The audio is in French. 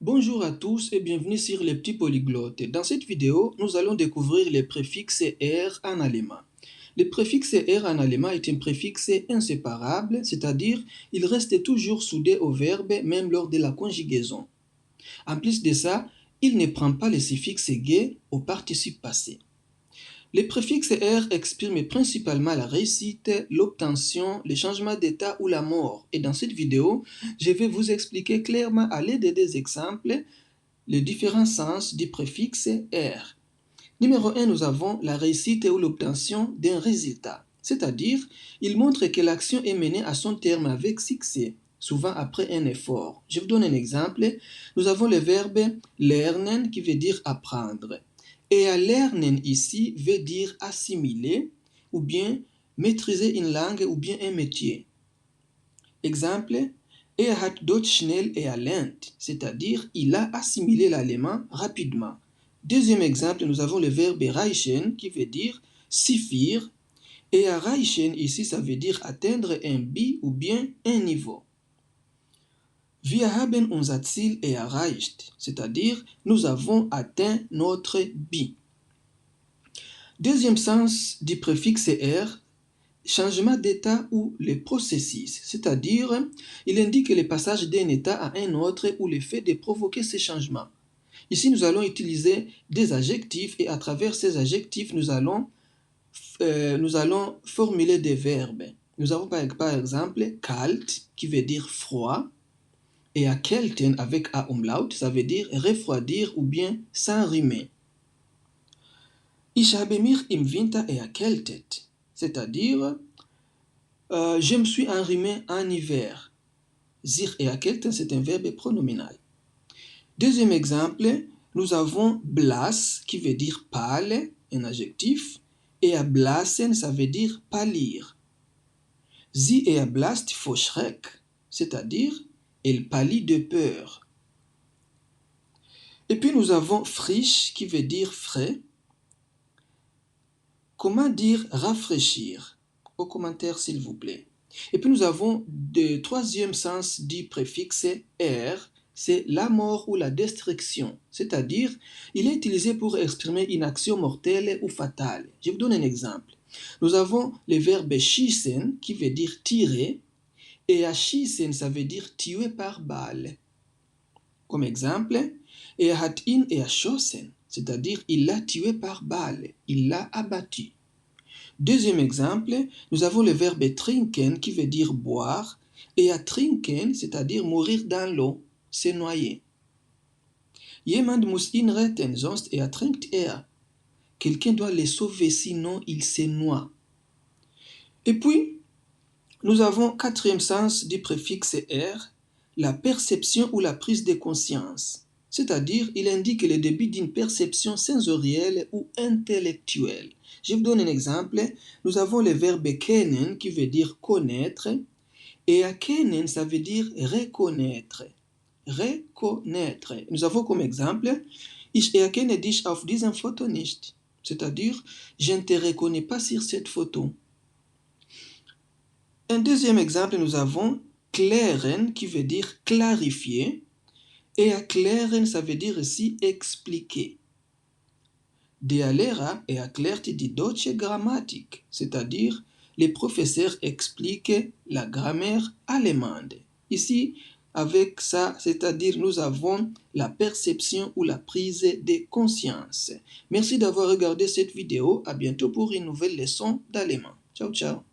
Bonjour à tous et bienvenue sur les petits polyglottes. Dans cette vidéo, nous allons découvrir les préfixes R en allemand. Le préfixe R en allemand est un préfixe inséparable, c'est-à-dire il reste toujours soudé au verbe même lors de la conjugaison. En plus de ça, il ne prend pas le suffixe gue au participe passé. Les préfixes R expriment principalement la réussite, l'obtention, le changement d'état ou la mort. Et dans cette vidéo, je vais vous expliquer clairement à l'aide des exemples les différents sens du préfixe R. Numéro 1, nous avons la réussite ou l'obtention d'un résultat. C'est-à-dire, il montre que l'action est menée à son terme avec succès, souvent après un effort. Je vous donne un exemple. Nous avons le verbe lernen qui veut dire apprendre. Et à lernen ici veut dire assimiler ou bien maîtriser une langue ou bien un métier. Exemple, hat Deutsch schnell erlernt, c'est-à-dire il a assimilé l'allemand rapidement. Deuxième exemple, nous avons le verbe reichen qui veut dire suffire. Et erreichen ici, ça veut dire atteindre un but ou bien un niveau. Wir haben unser Ziel erreicht, c'est-à-dire nous avons atteint notre but. Deuxième sens du préfixe R, changement d'état ou le processus, c'est-à-dire il indique le passage d'un état à un autre ou le fait de provoquer ces changements. Ici, nous allons utiliser des adjectifs et à travers ces adjectifs, nous allons formuler des verbes. Nous avons par exemple kalt qui veut dire froid et erkälten avec a umlaut, ça veut dire refroidir ou bien s'enrhumer. Ich habe mich im Winter erkältet, c'est-à-dire je me suis enrhumé en hiver. Sich erkälten, c'est un verbe pronominal. Deuxième exemple, nous avons blass qui veut dire pâle, un adjectif, et erblassen, ça veut dire pâlir. Sie erblasst vor Schreck, c'est-à-dire elle pâlit de peur. Et puis nous avons frisch qui veut dire frais. Comment dire rafraîchir? Au commentaire s'il vous plaît. Et puis nous avons le troisième sens du préfixe R, c'est la mort ou la destruction. C'est-à-dire, il est utilisé pour exprimer une action mortelle ou fatale. Je vous donne un exemple. Nous avons le verbe schießen qui veut dire tirer et erschießen ça veut dire tuer par balle. Comme exemple, hat ihn erschossen, c'est-à-dire il l'a tué par balle, il l'a abattu. Deuxième exemple, nous avons le verbe trinken qui veut dire boire et ertrinken, c'est-à-dire mourir dans l'eau, se noyer. Jemand muss ihn retten, sonst ertrinkt er. Quelqu'un doit le sauver, sinon il se noie. Et puis, nous avons quatrième sens du préfixe R, la perception ou la prise de conscience. C'est-à-dire, il indique le début d'une perception sensorielle ou intellectuelle. Je vous donne un exemple. Nous avons le verbe kennen qui veut dire connaître et erkennen ça veut dire reconnaître. Reconnaître. Nous avons comme exemple Ich erkenne dich auf diesem Foto nicht. C'est-à-dire, je ne te reconnais pas sur cette photo. Un deuxième exemple, nous avons klären qui veut dire clarifier et erklären ça veut dire aussi expliquer. Der Lehrer erklärt die deutsche Grammatik, c'est-à-dire les professeurs expliquent la grammaire allemande. Ici, avec ça, c'est-à-dire nous avons la perception ou la prise de conscience. Merci d'avoir regardé cette vidéo. À bientôt pour une nouvelle leçon d'allemand. Ciao, ciao.